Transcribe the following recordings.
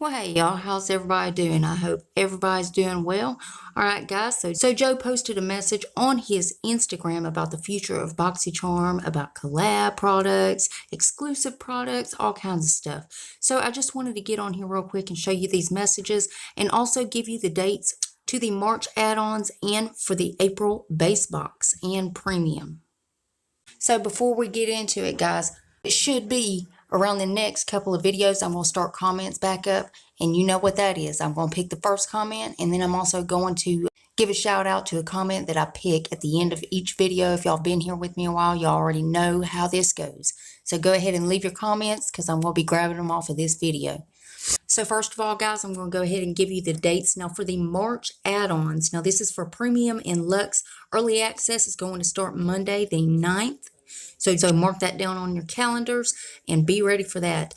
Well, hey y'all, how's everybody doing? I hope everybody's doing well. All right, guys. So Joe posted a message on his Instagram about the future of BoxyCharm, about collab products, exclusive products, all kinds of stuff. So I just wanted to get on here real quick and show you these messages and also give you the dates to the March add-ons and for the April base box and premium. So before we get into it, guys, it should be around the next couple of videos, I'm going to start comments back up, and you know what that is. I'm going to pick the first comment, and then I'm also going to give a shout out to a comment that I pick at the end of each video. If y'all been here with me a while, y'all already know how this goes. So go ahead and leave your comments because I'm going to be grabbing them off of this video. So first of all, guys, I'm going to go ahead and give you the dates. Now for the March add-ons, now this is for Premium and Luxe. Early access is going to start Monday the 9th. So mark that down on your calendars and be ready for that.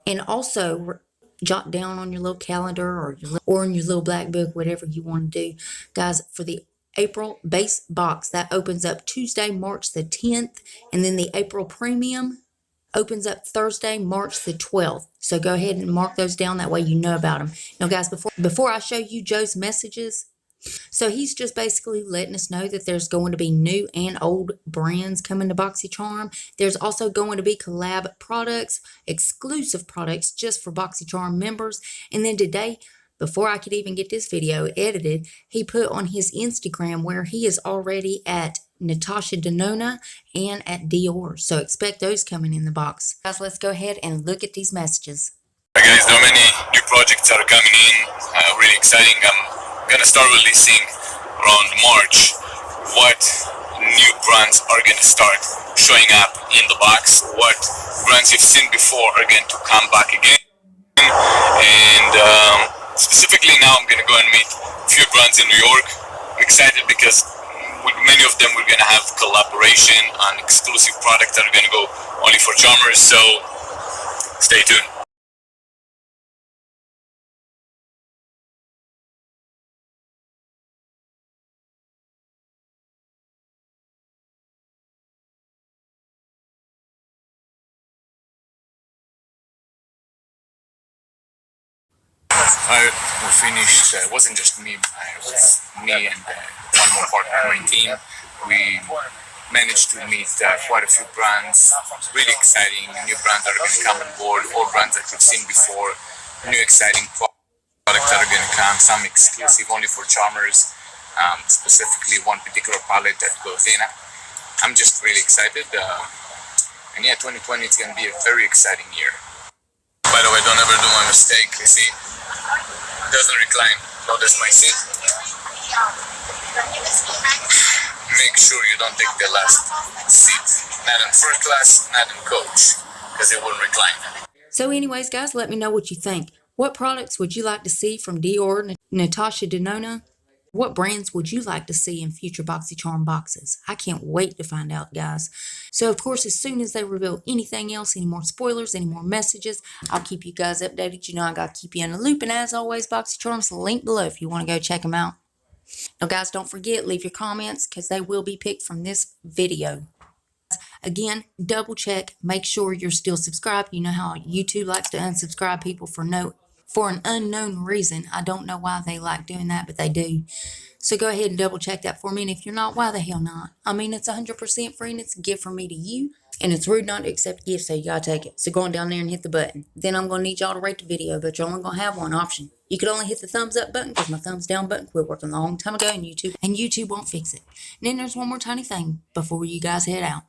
And also jot down on your little calendar or in your little black book, whatever you want to do. Guys, for the April base box, that opens up Tuesday, March the 10th. And then the April premium opens up Thursday, March the 12th. So go ahead and mark those down. That way you know about them. Now, guys, before I show you Joe's messages, so he's just basically letting us know that there's going to be new and old brands coming to BoxyCharm. There's also going to be collab products, exclusive products just for BoxyCharm members. And then today, before I could even get this video edited, he put on his Instagram where he is already at Natasha Denona and at Dior. So expect those coming in the box. Guys, let's go ahead and look at these messages. Hi guys, there are many new projects that are coming in, really exciting. I'm gonna start releasing around March what new brands are gonna start showing up in the box, what brands you've seen before are going to come back again. And specifically now I'm gonna go and meet a few brands in New York. I'm excited because with many of them we're gonna have collaboration on exclusive products that are gonna go only for charmers, so stay tuned. We finished, it wasn't just me, it was me and one more partner on my team. We managed to meet quite a few brands, really exciting new brands that are going to come on board, all brands that you've seen before, new exciting products that are going to come, some exclusive only for charmers, specifically one particular palette that goes in. I'm just really excited, and yeah, 2020 is going to be a very exciting year. By the way, don't ever do my mistake, you see, it doesn't recline, no, that's my seat. Make sure you don't take the last seat, not in first class, not in coach, because it won't recline. So anyways, guys, let me know what you think. What products would you like to see from Dior, Natasha Denona? What brands would you like to see in future BoxyCharm boxes? I can't wait to find out, guys. So, of course, as soon as they reveal anything else, any more spoilers, any more messages, I'll keep you guys updated. You know I got to keep you in the loop. And as always, BoxyCharm's link below if you want to go check them out. Now, guys, don't forget, leave your comments because they will be picked from this video. Again, double check. Make sure you're still subscribed. You know how YouTube likes to unsubscribe people for an unknown reason. I don't know why they like doing that, but they do. So go ahead and double check that for me. And if you're not, why the hell not? I mean, it's 100% free and it's a gift from me to you. And it's rude not to accept gifts, so you gotta take it. So go on down there and hit the button. Then I'm gonna need y'all to rate the video, but you're only gonna have one option. You could only hit the thumbs up button because my thumbs down button quit working a long time ago in YouTube, and YouTube won't fix it. And then there's one more tiny thing before you guys head out.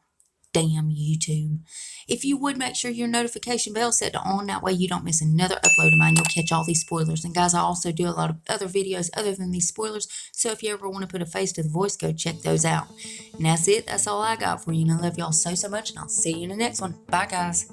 Damn YouTube. If you would make sure your notification bell set to on, that way you don't miss another upload of mine. You'll catch all these spoilers. And guys, I also do a lot of other videos other than these spoilers. So if you ever want to put a face to the voice, go check those out. And that's it. That's all I got for you. And I love y'all so much. And I'll see you in the next one. Bye, guys.